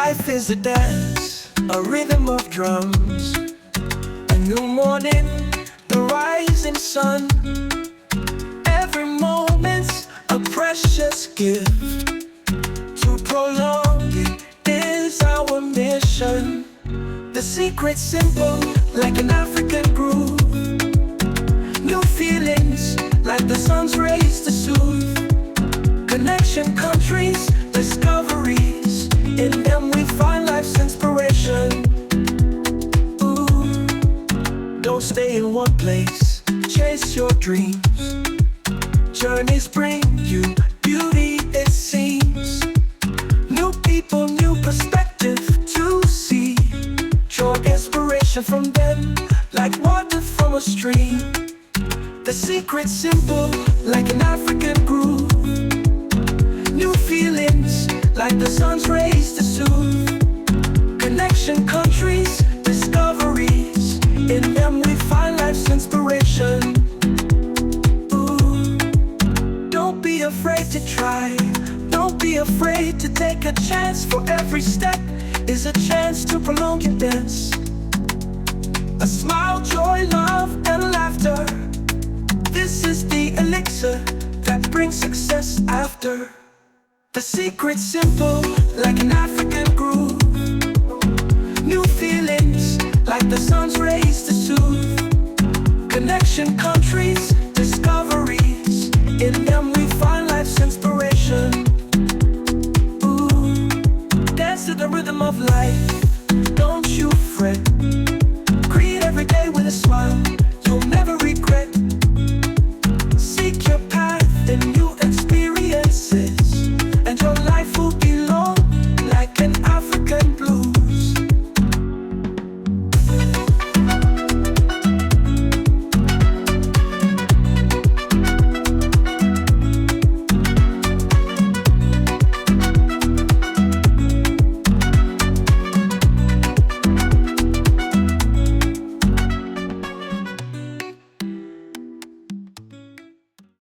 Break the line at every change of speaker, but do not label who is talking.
Life is a dance, a rhythm of drums, a new morning, the rising sun. Every moment's a precious gift. To prolong it is our mission. The secret's simple, like an African groove. New feelings, like the sun's rays to soothe. Connection countries, discoveries. In them we find life's inspiration. Ooh. Don't stay in one place, chase your dreams. Journeys bring you beauty, it seems. New people, new perspective to see. Draw inspiration from them, like water from a stream. The secret's simple, like an African groove. New feelings, like the sun's rays to soothe. Connection countries, discoveries. In them we find life's inspiration. Ooh. Don't be afraid to try. Don't be afraid to take a chance. For every step is a chance to prolong your dance. A smile, joy, love, and laughter. This is the elixir that brings success after. The secret's simple, like an African groove. New feelings, like the sun's rays to soothe. Connection countries, discoveries. In them we find life's inspiration. Ooh. Dance to the rhythm of life.